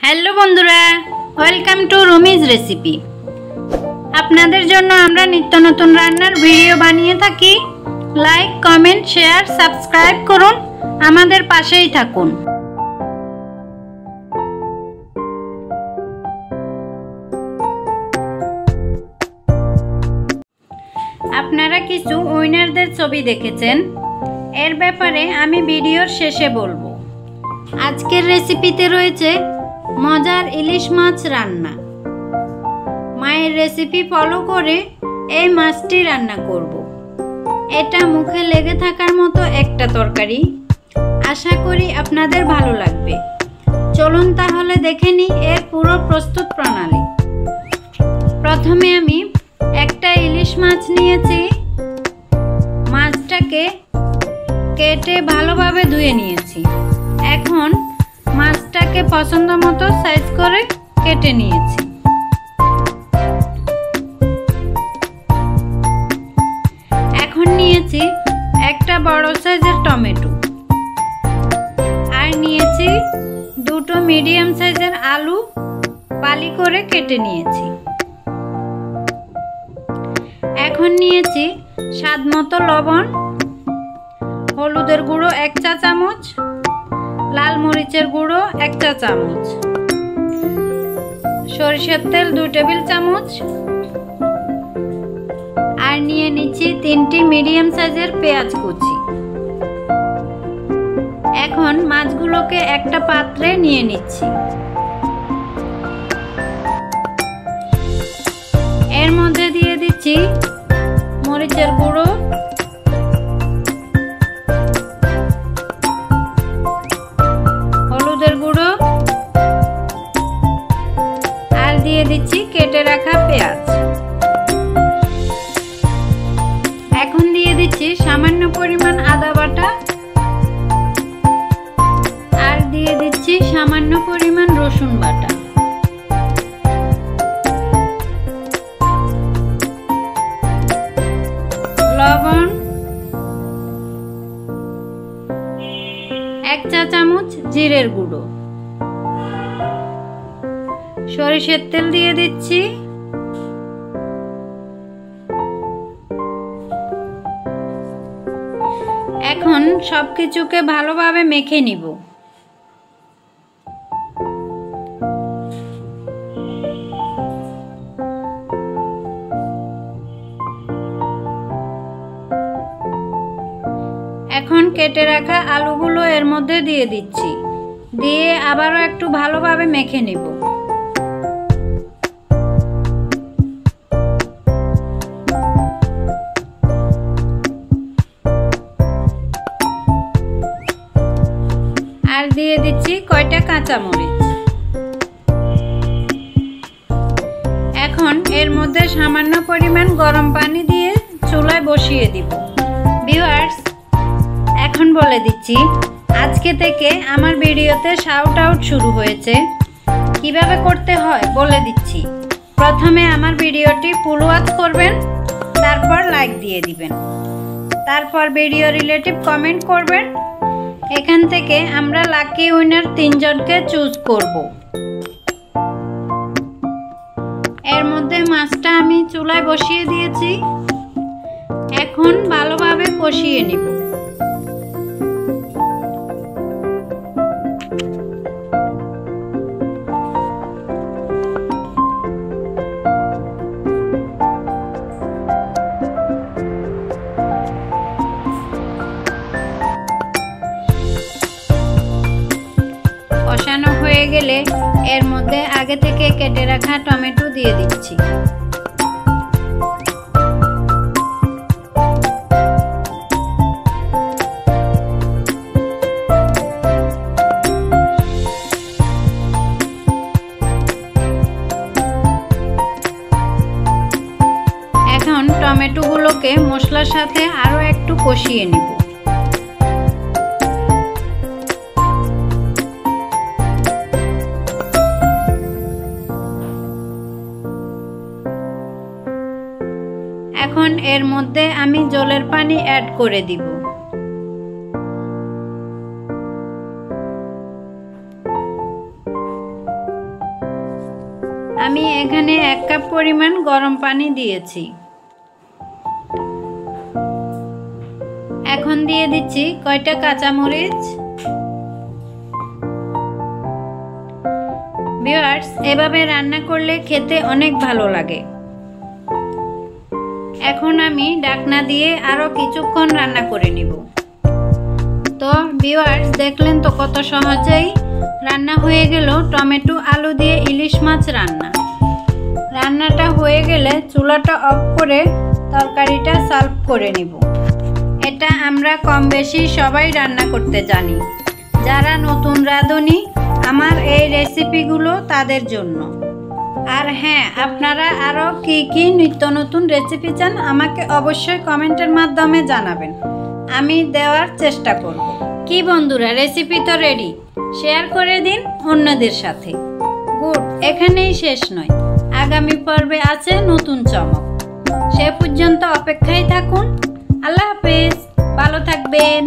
Hello বন্ধুরা, welcome to Rumi's recipe. আপনাদের জন্য আমরা নিত্য নতুন রান্নার ভিডিও বানিয়ে থাকি। লাইক, কমেন্ট, শেয়ার, সাবস্ক্রাইব করুন, আমাদের পাশেই থাকুন। আপনারা কিছু উইনারদের ছবি দেখেছেন, এর ব্যাপারে আমি ভিডিওর শেষে বলবো। আজকের রেসিপিতে রয়েছে মজার ইলিশ মাছ রান্না। মায়ের রেসিপি ফলো করে এই মাছটি রান্না করব। এটা মুখে লেগে থাকার মতো একটা তরকারি। আশা করি আপনাদের ভালো লাগবে। চলুন তাহলে দেখে নিই এর পুরো প্রস্তুত প্রণালী। প্রথমে আমি একটা ইলিশ মাছ নিয়েছি। মাছটাকে কেটে ভালোভাবে ধুয়ে নিয়েছি। এখন মাছটাকে পছন্দ মতো সাইজ করে কেটে নিয়েছি। এখন নিয়েছি একটা বড় সাইজের টমেটো, আর নিয়েছি দুটো মিডিয়াম সাইজের আলু ফালি করে কেটে নিয়েছি। এখন নিয়েছি স্বাদ মতো লবণ, হলুদের গুঁড়ো 1 চা চামচ, লাল মরিচের গুঁড়ো 1 চা চামচ, সরিষার তেল 2 টেবিল চামচ, আর নিয়ে নিচ্ছি 3টি মিডিয়াম সাইজের পেঁয়াজ কুচি। এখন মাছগুলোকে একটা পাত্রে নিয়ে নিচ্ছি। এর মধ্যে দিয়ে দিচ্ছি মরিচের গুঁড়ো, হলুদের গুঁড়ো, আর দিয়ে দিচ্ছি কেটে রাখা পেঁয়াজ। এখন দিয়ে দিচ্ছি সামান্য পরিমাণ আদা বাটা, আর দিয়ে দিচ্ছি সামান্য পরিমাণ রসুন বাটা। লবণ 1 চা চামচ, জিরের গুঁড়ো, সরিষার তেল দিয়ে দিচ্ছি, এখন সবকিছুকে ভালোভাবে মেখে নিব। এখন কেটে রাখা আলুগুলো এর মধ্যে দিয়ে দিচ্ছি, দিয়ে আবারও একটু ভালোভাবে মেখে নিব। আর দিয়ে দিচ্ছি কয়টা কাঁচামরিচ। এখন এর মধ্যে সামান্য পরিমাণ গরম পানি দিয়ে চুলায় বসিয়ে দিব। ভিউয়ার্স, এখন বলে দিচ্ছি আজকে থেকে আমার ভিডিওতে শাউট আউট শুরু হয়েছে। কিভাবে করতে হয় বলে দিচ্ছি। প্রথমে আমার ভিডিওটি ফুল ওয়াচ করবেন, তারপর লাইক দিয়ে দিবেন, তারপর ভিডিও রিলেটিভ কমেন্ট করবেন। এখান থেকে আমরা লাকি উইনার 3 জনকে চুজ করব। এর মধ্যে মাছটা আমি চুলায় বসিয়ে দিয়েছি। এখন ভালোভাবে কষিয়ে নিব। কষানো হয়ে গেলে এর মধ্যে আগে থেকে কেটে রাখা টমেটো দিয়ে দিচ্ছি। এখন টমেটোগুলোকে মশলার সাথে আরো একটু কষিয়ে নিব। এখন এর মধ্যে আমি জলের পানি অ্যাড করে দিব। আমি এখানে 1 কাপ পরিমাণ গরম পানি দিয়েছি। এখন দিয়ে দিচ্ছি কয়টা কাঁচামরিচ। ভিউয়ার্স, এভাবে রান্না করলে খেতে অনেক ভালো লাগে। এখন আমি ঢাকনা দিয়ে আরো কিছুক্ষণ রান্না করে নিব। তো ভিউয়ার্স, দেখলেন তো কত সহজেই রান্না হয়ে গেল টমেটো আলু দিয়ে ইলিশ মাছ রান্না। রান্নাটা হয়ে গেলে চুলাটা অফ করে তরকারিটা সার্ভ করে নিব। এটা আমরা কম বেশি সবাই রান্না করতে জানি। যারা নতুন রাঁধুনি, আমার এই রেসিপিগুলো তাদের জন্য। আর হ্যাঁ, আপনারা আরও কি কি নিত্য নতুন রেসিপি চান আমাকে অবশ্যই কমেন্টের মাধ্যমে জানাবেন, আমি দেওয়ার চেষ্টা করব। কি বন্ধুরা, রেসিপি তো রেডি, শেয়ার করে দিন অন্যদের সাথে। গুড, এখানেই শেষ নয়, আগামী পর্বে আছে নতুন চমক। সে পর্যন্ত অপেক্ষায় থাকুন। আল্লাহ হাফেজ, ভালো থাকবেন।